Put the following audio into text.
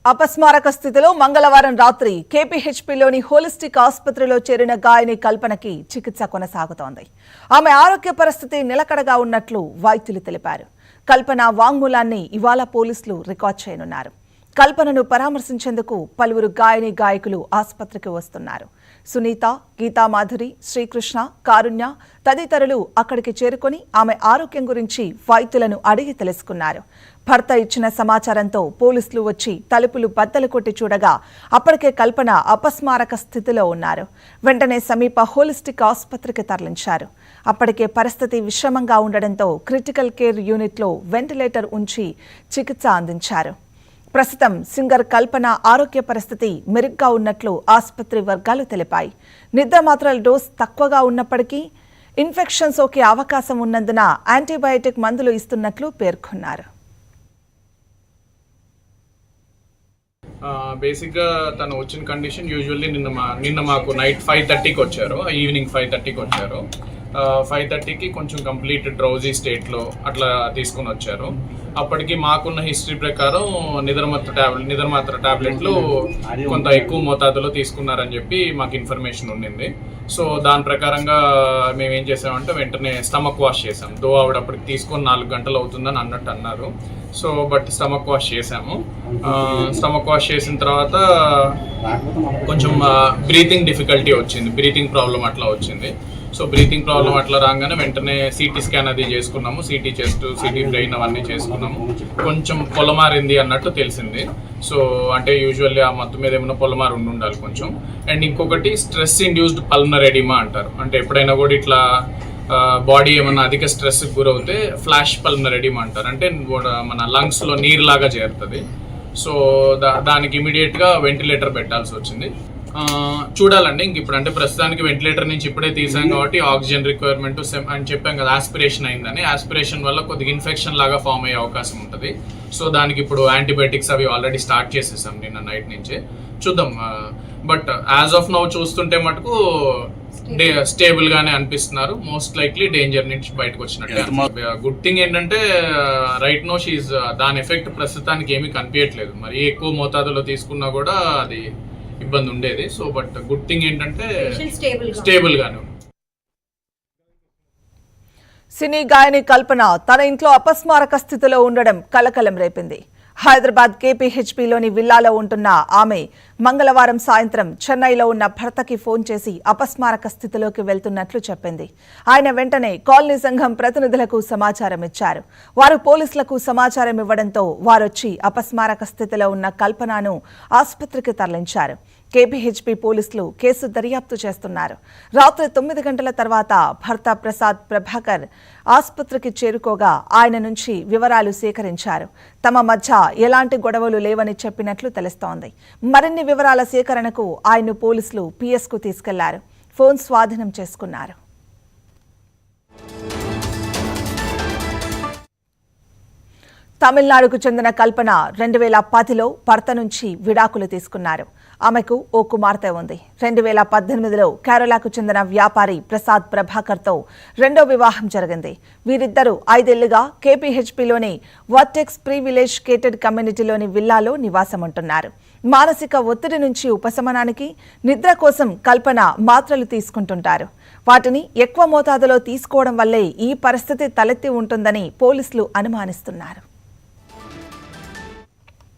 అపస్మారక స్థితిలో మంగళవారం రాత్రి కేపీహెచ్పీలోని హోలిస్టిక్ ఆసుపత్రిలో చేరిన గాయని కల్పనకి చికిత్స కొనసాగుతోంది. ఆమె ఆరోగ్య పరిస్థితి నిలకడగా ఉన్నట్లు వైద్యులు తెలిపారు. కల్పన వాంగ్మూలాన్ని ఇవాళ పోలీసులు రికార్డ్ చేయనున్నారు. కల్పనను పరామర్శించేందుకు పలువురు గాయని గాయకులు ఆసుపత్రికి వస్తున్నారు. సునీత, గీతామాధురి, శ్రీకృష్ణ, కారుణ్య తదితరులు అక్కడికి చేరుకొని ఆమె ఆరోగ్యం గురించి వైద్యులను అడిగి తెలుసుకున్నారు. భర్త ఇచ్చిన సమాచారంతో పోలీసులు వచ్చి తలుపులు బద్దలు కొట్టి చూడగా అప్పటికే కల్పన అపస్మారక స్థితిలో ఉన్నారు. వెంటనే సమీప హోలిస్టిక్ ఆసుపత్రికి తరలించారు. అప్పటికే పరిస్థితి విషమంగా ఉండడంతో క్రిటికల్ కేర్ యూనిట్లో వెంటిలేటర్ ఉంచి చికిత్స అందించారు. ప్రస్తుతం సింగర్ కల్పన ఆరోగ్య పరిస్థితి మెరుగ్గా ఉన్నట్లు ఆసుపత్రి వర్గాలు తెలిపాయి. నిద్ర మాత్రల డోస్ తక్కువగా ఉన్నప్పటికీ ఇన్ఫెక్షన్ సోకే అవకాశం ఉన్నందున యాంటీబయాటిక్ మందులు ఇస్తున్నట్లు పేర్కొన్నారు. బేసిక్గా తను వచ్చిన కండిషన్ యూజువల్లీ నిన్న మాకు నైట్ 5:30కి వచ్చారు, ఈవినింగ్ 5:30కి వచ్చారు. 5:30కి కొంచెం కంప్లీట్ డ్రౌజీ స్టేట్లో అట్లా తీసుకుని వచ్చారు. అప్పటికి మాకున్న హిస్టరీ ప్రకారం నిద్రమాత్ర టాబ్లెట్లు కొంత ఎక్కువ మోతాదులో తీసుకున్నారని చెప్పి మాకు ఇన్ఫర్మేషన్ ఉండింది. సో దాని ప్రకారంగా మేము ఏం చేసామంటే వెంటనే స్టమక్ వాష్ చేసాం. దో ఆవిడ అప్పటికి తీసుకొని 4 గంటలు అవుతుందని అన్నట్టు అన్నారు. సో బట్ స్టమక్ వాష్ చేసాము. స్టమక్ వాష్ చేసిన తర్వాత కొంచెం బ్రీతింగ్ డిఫికల్టీ వచ్చింది, బ్రీతింగ్ ప్రాబ్లం అట్లా వచ్చింది. సో బ్రీతింగ్ ప్రాబ్లం అట్లా రాగానే వెంటనే సిటీ స్కాన్ అది చేసుకున్నాము. సిటీ చెస్ట్, సిటీ బ్రెయిన్ అవన్నీ చేసుకున్నాము. కొంచెం పొలమారింది అన్నట్టు తెలిసింది. సో అంటే యూజువల్లీ ఆ మత్తు మీద ఏమైనా పొలమారు ఉండాలి కొంచెం. అండ్ ఇంకొకటి స్ట్రెస్ ఇండ్యూస్డ్ పల్మనరీ ఎడిమా అంటారు. అంటే ఎప్పుడైనా కూడా ఇట్లా బాడీ ఏమన్నా అధిక స్ట్రెస్కి గురవుతే ఫ్లాష్ పల్మనరీ ఎడిమా అంటారు. అంటే మన లంగ్స్లో నీరులాగా చేరుతుంది. సో దానికి ఇమీడియట్గా వెంటిలేటర్ పెట్టాల్సి వచ్చింది. చూడాలండి ఇంక ఇప్పుడు, అంటే ప్రస్తుతానికి వెంటిలేటర్ నుంచి ఇప్పుడే తీసాం కాబట్టి ఆక్సిజన్ రిక్వైర్మెంట్ అని చెప్పాం కదా, ఆస్పిరేషన్ అయిందని. ఆస్పిరేషన్ వల్ల కొద్దిగా ఇన్ఫెక్షన్ లాగా ఫామ్ అయ్యే అవకాశం ఉంటుంది. సో దానికి ఇప్పుడు యాంటీబయాటిక్స్ అవి ఆల్రెడీ స్టార్ట్ చేసేసాం నిన్న నైట్ నుంచే. చూద్దాం. బట్ యాజ్ ఆఫ్ నౌ చూస్తుంటే మటుకు స్టేబుల్ గానే అనిపిస్తున్నారు. మోస్ట్ లైక్లీ డేంజర్ నుంచి బయటకు వచ్చినట్టు. గుడ్ థింగ్ ఏంటంటే రైట్ నో షీజ్ దాని ఎఫెక్ట్ ప్రస్తుతానికి ఏమీ కనిపించట్లేదు. మరి ఎక్కువ మోతాదులో తీసుకున్నా కూడా అది ఇబ్బంది ఉండేది. సో బట్ గుడ్ థింగ్ ఏంటంటే స్టేబుల్ గానే ఉంది. సినీ గాయని కల్పన తన ఇంట్లో అపస్మారక స్థితిలో ఉండడం కలకలం రేపింది. హైదరాబాద్ కేపీహెచ్పీలోని విల్లాలో ఉంటున్న ఆమె మంగళవారం సాయంత్రం చెన్నైలో ఉన్న భర్తకి ఫోన్ చేసి అపస్మారక స్థితిలోకి వెళ్తున్నట్లు చెప్పింది. ఆయన వెంటనే కాలనీ సంఘం ప్రతినిధులకు సమాచారం ఇచ్చారు. వారు పోలీసులకు సమాచారం ఇవ్వడంతో వారొచ్చి అపస్మారక స్థితిలో ఉన్న కల్పనను ఆసుపత్రికి తరలించారు. కేపీహెచ్పీ పోలీసులు కేసు దర్యాప్తు చేస్తున్నారు. రాత్రి 9 గంటల తర్వాత భర్త ప్రసాద్ ప్రభాకర్ ఆసుపత్రికి చేరుకోగా ఆయన నుంచి వివరాలు సేకరించారు. తమ మధ్య ఎలాంటి గొడవలు లేవని చెప్పినట్లు తెలుస్తోంది. మరిన్ని వివరాల సేకరణకు ఆయన్ను పోలీసులు పిఎస్కు తీసుకెళ్లారు. ఫోన్ స్వాధీనం చేసుకున్నారు. తమిళనాడుకు చెందిన కల్పన 2010లో భర్త నుంచి విడాకులు తీసుకున్నారు. ఆమెకు ఓ కుమార్తె ఉంది. 2018లో కేరళకు చెందిన వ్యాపారి ప్రసాద్ ప్రభాకర్తో రెండో వివాహం జరిగింది. వీరిద్దరూ 5 ఏళ్లుగా కేపీహెచ్పీలోని వర్టెక్స్ ప్రివిలేజ్ కేటెడ్ కమ్యూనిటీలోని విల్లాలో నివాసముంటున్నారు. మానసిక ఒత్తిడి నుంచి ఉపశమనానికి నిద్ర కోసం కల్పన మాత్రలు తీసుకుంటుంటారు. వాటిని ఎక్కువ మోతాదులో తీసుకోవడం వల్లే ఈ పరిస్థితి తలెత్తి ఉంటుందని పోలీసులు అనుమానిస్తున్నారు.